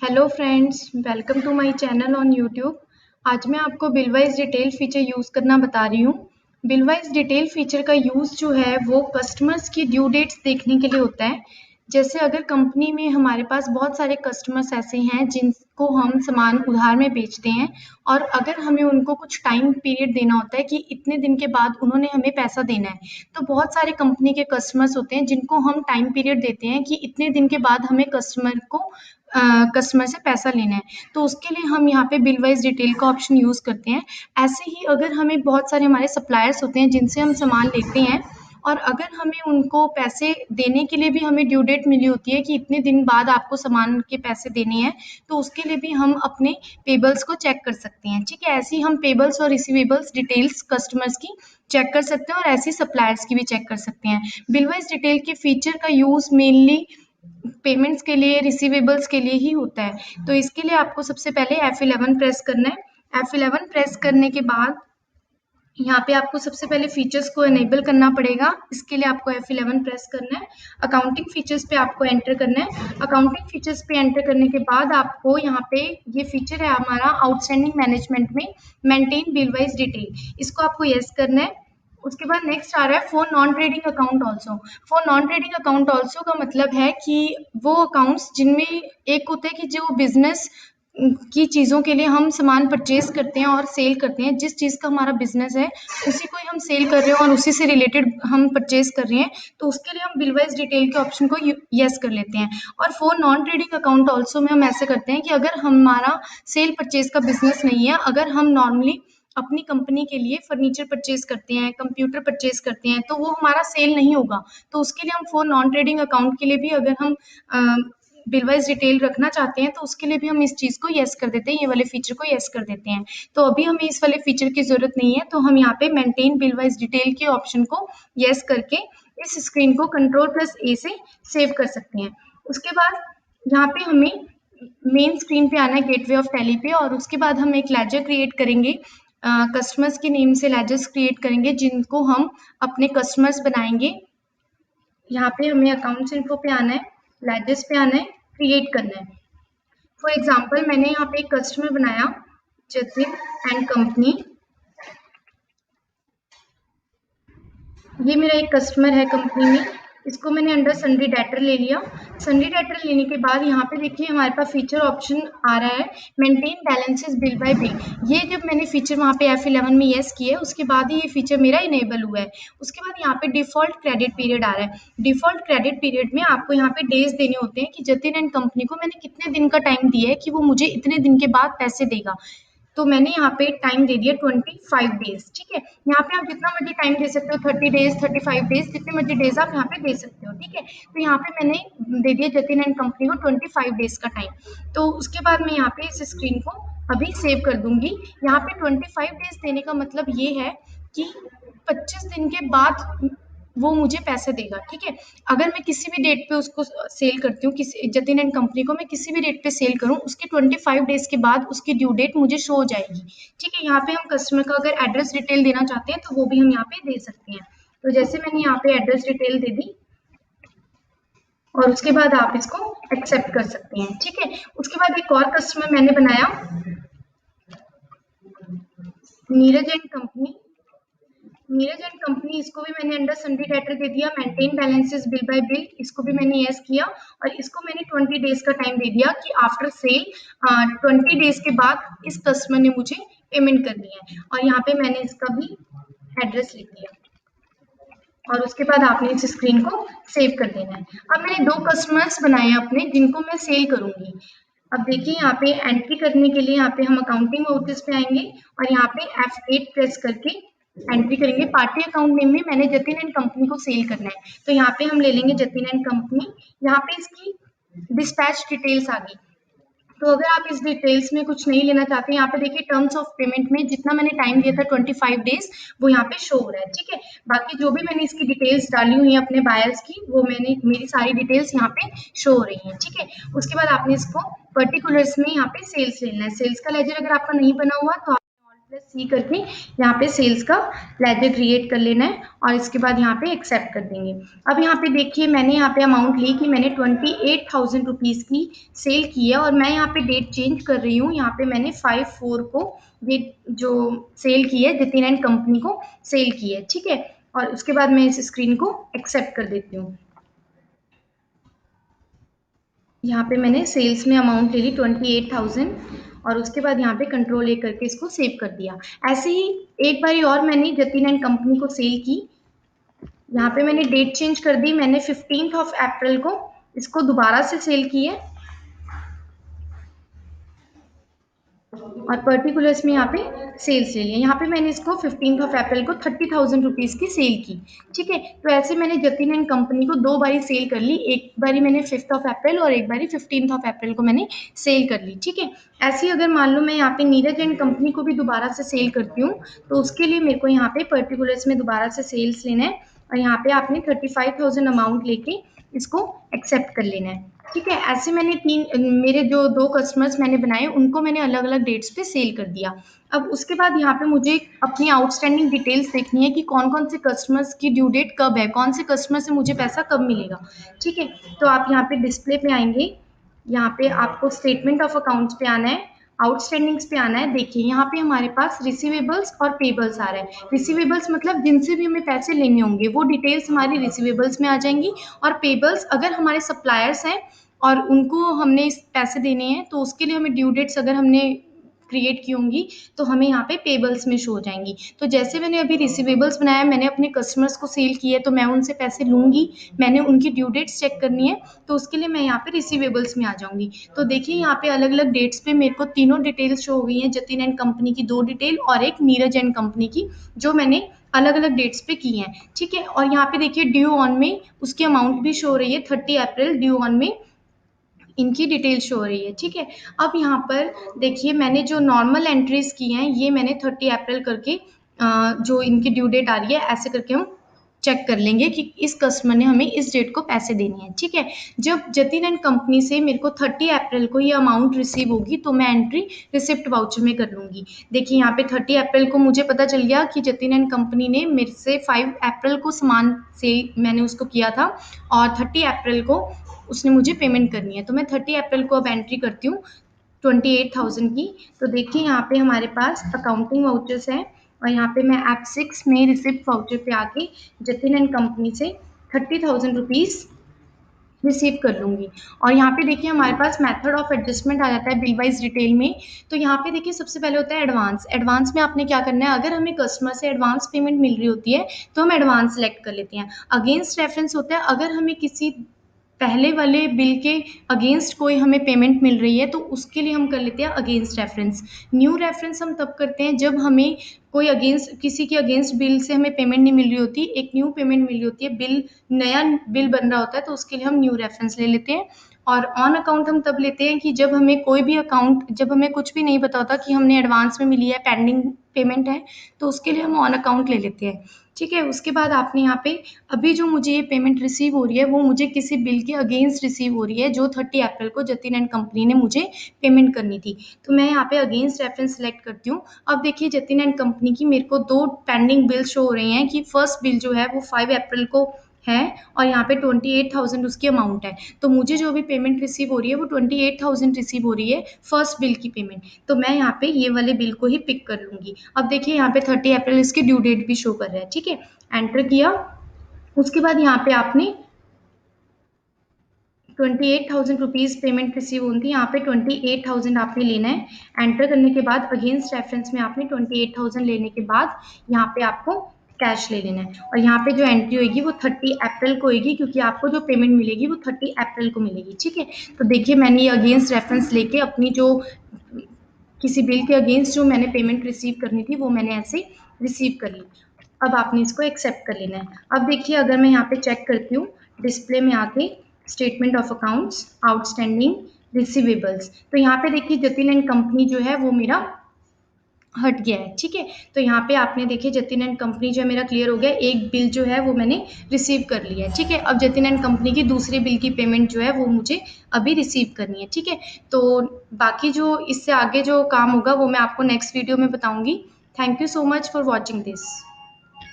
Hello friends, welcome to my channel on YouTube. आज मैं आपको bill wise detail feature use करना बता रही हूँ। बिल वाइज डिटेल फीचर का यूज़ जो है वो कस्टमर्स की ड्यू डेट्स देखने के लिए होता है। जैसे अगर कंपनी में हमारे पास बहुत सारे कस्टमर्स ऐसे हैं जिनको हम सामान उधार में बेचते हैं और अगर हमें उनको कुछ टाइम पीरियड देना होता है कि इतने दिन के बाद उन्होंने हमें पैसा देना है, तो बहुत सारे कंपनी के कस्टमर्स होते हैं जिनको हम टाइम पीरियड देते हैं कि इतने दिन के बाद हमें कस्टमर से पैसा लेना है। तो उसके लिए हम यहाँ पे बिल वाइज डिटेल का ऑप्शन यूज़ करते हैं। ऐसे ही अगर हमें बहुत सारे हमारे सप्लायर्स होते हैं जिनसे हम सामान लेते हैं और अगर हमें उनको पैसे देने के लिए भी हमें ड्यू डेट मिली होती है कि इतने दिन बाद आपको सामान के पैसे देने हैं, तो उसके लिए भी हम अपने पेबल्स को चेक कर सकते हैं। ठीक है, ऐसे ही हम पेबल्स और रिसीवेबल्स डिटेल्स कस्टमर्स की चेक कर सकते हैं और ऐसे सप्लायर्स की भी चेक कर सकते हैं। बिल वाइज डिटेल के फीचर का यूज़ मेनली पेमेंट्स के लिए, रिसीवेबल्स के लिए ही होता है। तो इसके लिए आपको सबसे पहले F11 प्रेस करना है। F11 प्रेस करने के बाद यहाँ पे आपको सबसे पहले फीचर्स को इनेबल करना पड़ेगा। इसके लिए आपको F11 प्रेस करना है। अकाउंटिंग फीचर्स पे आपको एंटर करना है। अकाउंटिंग फीचर्स पे एंटर करने के बाद आपको यहाँ पे ये फीचर है हमारा आउटस्टैंडिंग मैनेजमेंट में मेंटेन बिल वाइज डिटेल, इसको आपको यस करना है। उसके बाद नेक्स्ट आ रहा है for non trading account also. For non trading account also का मतलब है कि वो अकाउंट्स जिनमें एक होता है कि जो बिजनेस की चीज़ों के लिए हम सामान परचेज करते हैं और सेल करते हैं, जिस चीज़ का हमारा बिजनेस है उसी को ही हम सेल कर रहे हैं और उसी से रिलेटेड हम परचेज कर रहे हैं, तो उसके लिए हम बिल वाइज डिटेल के ऑप्शन को यस कर लेते हैं। और for non trading account also में हम ऐसे करते हैं कि अगर हमारा सेल परचेज का बिजनेस नहीं है, अगर हम नॉर्मली अपनी कंपनी के लिए फर्नीचर परचेज करते हैं, कंप्यूटर परचेज करते हैं, तो वो हमारा सेल नहीं होगा। तो उसके लिए हम फॉर नॉन ट्रेडिंग अकाउंट के लिए भी अगर हम बिल वाइज डिटेल रखना चाहते हैं तो उसके लिए भी हम इस चीज़ को यस कर देते हैं, ये वाले फीचर को यस कर देते हैं। तो अभी हमें इस वाले फीचर की ज़रूरत नहीं है, तो हम यहाँ पे मेंटेन बिल वाइज डिटेल के ऑप्शन को यस करके इस स्क्रीन को Ctrl+A से सेव कर सकते हैं। उसके बाद यहाँ पे हमें मेन स्क्रीन पे आना है गेटवे ऑफ टैली पे, और उसके बाद हम एक लेजर क्रिएट करेंगे। कस्टमर्स के नेम से लेजर्स क्रिएट करेंगे जिनको हम अपने कस्टमर्स बनाएंगे। यहाँ पे हमें अकाउंट्स इन्फो पे आना है, लेजर्स पे आना है, क्रिएट करना है। फॉर एग्जाम्पल मैंने यहाँ पे एक कस्टमर बनाया, जतिन एंड कंपनी। ये मेरा एक कस्टमर है कंपनी में, इसको मैंने अंडर सन्ड्री डेटर ले लिया। सन्ड्री डेटर लेने के बाद यहाँ पे देखिए हमारे पास फीचर ऑप्शन आ रहा है maintain balances bill bye bill. ये जब मैंने फीचर वहाँ पे F11 में यस किया है उसके बाद ही ये फीचर मेरा इनेबल हुआ है। उसके बाद यहाँ पे डिफॉल्ट क्रेडिट पीरियड आ रहा है। डिफॉल्ट क्रेडिट पीरियड में आपको यहाँ पे डेज देने होते हैं कि जतिन एंड कंपनी को मैंने कितने दिन का टाइम दिया है कि वो मुझे इतने दिन के बाद पैसे देगा। तो मैंने यहाँ पे टाइम दे दिया 25 डेज। ठीक है, यहाँ पे आप जितना मर्जी टाइम दे सकते हो, 30 डेज, 35 डेज, जितने मर्जी डेज आप यहाँ पे दे सकते हो। ठीक है, तो यहाँ पे मैंने दे दिया जतिन एंड कंपनी को 25 डेज का टाइम। तो उसके बाद मैं यहाँ पे इस स्क्रीन को अभी सेव कर दूंगी। यहाँ पे 25 डेज देने का मतलब ये है कि 25 दिन के बाद वो मुझे पैसे देगा। ठीक है, अगर मैं किसी भी डेट पे उसको सेल करती हूँ, किसी जतिन एंड कंपनी को मैं किसी भी डेट पे सेल करूँ, उसके 25 डेज के बाद उसकी ड्यू डेट मुझे शो हो जाएगी। ठीक है, यहाँ पे हम कस्टमर का अगर एड्रेस डिटेल देना चाहते हैं तो वो भी हम यहाँ पे दे सकते हैं। तो जैसे मैंने यहाँ पे एड्रेस डिटेल दे दी और उसके बाद आप इसको एक्सेप्ट कर सकते हैं। ठीक है, उसके बाद एक और कस्टमर मैंने बनाया, Neeraj and company. Neeraj and company, इसको भी मैंने अंडर सन्ड्री डेटर दे दिया, maintain balances bill bye bill, इसको भी मैंने यस किया और इसको मैंने 20 डेज का टाइम दे दिया कि आफ्टर सेल 20 डेज के बाद इस कस्टमर ने मुझे पेमेंट करनी है। और यहाँ पे मैंने इसका भी एड्रेस लिख दिया और उसके बाद आपने इस स्क्रीन को सेव कर देना है। अब मैंने 2 कस्टमर्स बनाए अपने जिनको मैं सेल करूंगी। अब देखिए यहाँ पे एंट्री करने के लिए यहाँ पे हम अकाउंटिंग ऑफिस पे आएंगे और यहाँ पे F8 प्रेस करके एंट्री करेंगे। पार्टी अकाउंट नेम में मैंने जतिन एंड कंपनी को सेल करना है, तो यहाँ पे हम ले लेंगे जतिन एंड कंपनी। यहाँ पे इसकी डिस्पैच डिटेल्स आ गई। तो अगर आप इस डिटेल्स में कुछ नहीं लेना चाहते, यहाँ पे देखिए टर्म्स ऑफ पेमेंट में जितना मैंने टाइम दिया था 25 डेज, वो यहाँ पे शो हो रहा है। ठीक है, बाकी जो भी मैंने इसकी डिटेल्स डाली हुई है अपने बायर्स की, वो मेरी सारी डिटेल्स यहाँ पे शो हो रही हैं। ठीक है, उसके बाद आपने इसको पर्टिकुलर्स में यहाँ पे सेल्स लेना है। सेल्स का लेजर अगर आपका नहीं बना हुआ तो प्लस सी करके यहाँ पे सेल्स का लेजर क्रिएट कर लेना है और इसके बाद यहाँ पे एक्सेप्ट कर देंगे। अब यहाँ पे देखिए मैंने यहाँ पे अमाउंट ली कि मैंने 28,000 रुपीज़ की सेल की है और मैं यहाँ पे डेट चेंज कर रही हूँ। यहाँ पे मैंने 5/4 को डेट जो सेल की है जतिन एंड कंपनी को सेल की है, ठीक है। और उसके बाद मैं इस स्क्रीन को एक्सेप्ट कर देती हूँ। यहाँ पे मैंने सेल्स में अमाउंट ले ली 28,000 और उसके बाद यहाँ पे कंट्रोल ए करके इसको सेव कर दिया। ऐसे ही एक बारी और मैंने जतिन एंड कंपनी को सेल की। यहाँ पे मैंने डेट चेंज कर दी, मैंने 15 अप्रैल को इसको दोबारा से सेल की है और पर्टिकुलर्स में यहाँ पे सेल्स ले लिया। यहाँ पे मैंने इसको 15 अप्रैल को 30,000 रुपीज़ की सेल की, ठीक है। तो ऐसे मैंने जतिन एंड कंपनी को 2 बारी सेल कर ली, एक बारी मैंने 5 अप्रैल और एक बारी 15 अप्रैल को मैंने सेल कर ली, ठीक है। ऐसे ही अगर मान लो मैं यहाँ पे नीरज एंड कंपनी को भी दोबारा से सेल करती हूँ तो उसके लिए मेरे को यहाँ पे पर्टिकुलर्स में दोबारा से सेल्स लेना है और यहाँ पे आपने 35,000 अमाउंट लेके इसको एक्सेप्ट कर लेना है, ठीक है। ऐसे मैंने मेरे जो 2 कस्टमर्स मैंने बनाए उनको मैंने अलग अलग डेट्स पे सेल कर दिया। अब उसके बाद यहाँ पे मुझे अपनी आउटस्टैंडिंग डिटेल्स देखनी है कि कौन कौन से कस्टमर्स की ड्यू डेट कब है, कौन से कस्टमर से मुझे पैसा कब मिलेगा, ठीक है। तो आप यहाँ पे डिस्प्ले पे आएंगे, यहाँ पे आपको स्टेटमेंट ऑफ अकाउंट्स पे आना है, आउटस्टैंडिंग्स पे आना है। देखिए यहाँ पे हमारे पास रिसीवेबल्स और पेबल्स आ रहा है। रिसीवेबल्स मतलब जिनसे भी हमें पैसे लेने होंगे वो डिटेल्स हमारी रिसीवेबल्स में आ जाएंगी और पेबल्स अगर हमारे सप्लायर्स हैं और उनको हमने पैसे देने हैं तो उसके लिए हमें ड्यू डेट्स अगर हमने क्रिएट की होंगी तो हमें यहाँ पे पेबल्स में शो हो जाएंगी। तो जैसे मैंने अभी रिसीवेबल्स बनाया, मैंने अपने कस्टमर्स को सेल किया है तो मैं उनसे पैसे लूँगी, मैंने उनकी ड्यू डेट्स चेक करनी है तो उसके लिए मैं यहाँ पे रिसीवेबल्स में आ जाऊँगी। तो देखिए यहाँ पे अलग अलग डेट्स पे मेरे को तीनों डिटेल्स शो हो गई हैं, जतिन एंड कंपनी की 2 डिटेल और एक नीरज एंड कंपनी की, जो मैंने अलग अलग डेट्स पे की हैं, ठीक है। और यहाँ पे देखिए ड्यू ऑन में उसकी अमाउंट भी शो हो रही है, 30 अप्रैल ड्यू ऑन में इनकी डिटेल शो हो रही है, ठीक है। अब यहाँ पर देखिए मैंने जो नॉर्मल एंट्रीज की हैं ये मैंने 30 अप्रैल करके जो इनकी ड्यू डेट आ रही है ऐसे करके हम चेक कर लेंगे कि इस कस्टमर ने हमें इस डेट को पैसे देने हैं, ठीक है। जब जतिन एंड कंपनी से मेरे को 30 अप्रैल को ये अमाउंट रिसीव होगी तो मैं एंट्री रिसिप्ट वाउचर में कर लूँगी। देखिए यहाँ पे 30 अप्रैल को मुझे पता चल गया कि जतिन एंड कंपनी ने मेरे से 5 अप्रैल को सामान सेल मैंने उसको किया था और 30 अप्रैल को उसने मुझे पेमेंट करनी है। तो मैं 30 अप्रैल को अब एंट्री करती हूँ 28,000 की। तो देखिए यहाँ पे हमारे पास अकाउंटिंग वाउचर्स हैं और यहाँ पे मैं ऐप 6 में रिसिप्ट वाउचर पे आके जतिन एंड कंपनी से 30,000 रुपीज़ रिसीव कर लूँगी। और यहाँ पे देखिए हमारे पास मेथड ऑफ एडजस्टमेंट आ जाता है बिल वाइज डिटेल में। तो यहाँ पे देखिए सबसे पहले होता है एडवांस। एडवांस में आपने क्या करना है, अगर हमें कस्टमर से एडवांस पेमेंट मिल रही होती है तो हम एडवांस सेलेक्ट कर लेते हैं। अगेंस्ट रेफरेंस होता है अगर हमें किसी पहले वाले बिल के अगेंस्ट कोई हमें पेमेंट मिल रही है तो उसके लिए हम कर लेते हैं अगेंस्ट रेफरेंस। न्यू रेफरेंस हम तब करते हैं जब हमें कोई अगेंस्ट किसी के अगेंस्ट बिल से हमें पेमेंट नहीं मिल रही होती, एक न्यू पेमेंट मिल रही होती है, बिल नया बिल बन रहा होता है तो उसके लिए हम न्यू रेफरेंस ले लेते हैं। और ऑन अकाउंट हम तब लेते हैं कि जब हमें कोई भी अकाउंट जब हमें कुछ भी नहीं पता होता कि हमने एडवांस में मिली है, पेंडिंग पेमेंट है, तो उसके लिए हम ऑन अकाउंट ले लेते हैं, ठीक है। उसके बाद आपने यहाँ पे अभी जो मुझे ये पेमेंट रिसीव हो रही है वो मुझे किसी बिल के अगेंस्ट रिसीव हो रही है जो 30 अप्रैल को जतिन एंड कंपनी ने मुझे पेमेंट करनी थी। तो मैं यहाँ पे अगेंस्ट रेफरेंस सेलेक्ट करती हूँ। अब देखिए जतिन एंड कंपनी की मेरे को 2 पेंडिंग बिल शो हो रहे हैं कि फर्स्ट बिल जो है वो 5 अप्रैल को है और यहाँ पे 28,000 उसकी अमाउंट है। तो मुझे जो भी पेमेंट रिसीव हो रही है वो 28,000 रिसीव हो रही है फर्स्ट बिल की पेमेंट। तो मैं यहाँ पे ये वाले बिल को ही पिक कर लूँगी। अब देखिए यहाँ पे 30 अप्रैल इसकी ड्यू डेट भी शो कर रहा है, ठीक है। एंटर किया, उसके बाद यहाँ पे आपने 28,000 रुपीज़ पेमेंट रिसीव होती है, यहाँ पे 28,000 आपने लेना है। एंटर करने के बाद अगेंस्ट रेफरेंस में आपने 28,000 लेने के बाद यहाँ पे आपको कैश ले लेना है और यहाँ पे जो एंट्री होगी वो 30 अप्रैल को होगी क्योंकि आपको जो पेमेंट मिलेगी वो 30 अप्रैल को मिलेगी, ठीक है। तो देखिए मैंने ये अगेंस्ट रेफरेंस लेके अपनी जो किसी बिल के अगेंस्ट जो मैंने पेमेंट रिसीव करनी थी वो मैंने ऐसे रिसीव कर ली। अब आपने इसको एक्सेप्ट कर लेना है। अब देखिए अगर मैं यहाँ पे चेक करती हूँ डिस्प्ले में आके statement of accounts, outstanding, receivables, तो यहाँ पे देखिए जतिन एंड कंपनी जो है वो मेरा हट गया है, ठीक है। तो यहाँ पे आपने देखिए जतिन एंड कंपनी जो है मेरा क्लियर हो गया, एक बिल जो है वो मैंने रिसीव कर लिया है, ठीक है। अब जतिन एंड कंपनी की दूसरे बिल की पेमेंट जो है वो मुझे अभी रिसीव करनी है, ठीक है। तो बाकी जो इससे आगे जो काम होगा वो मैं आपको नेक्स्ट वीडियो में बताऊंगी। Thank you so much for watching this.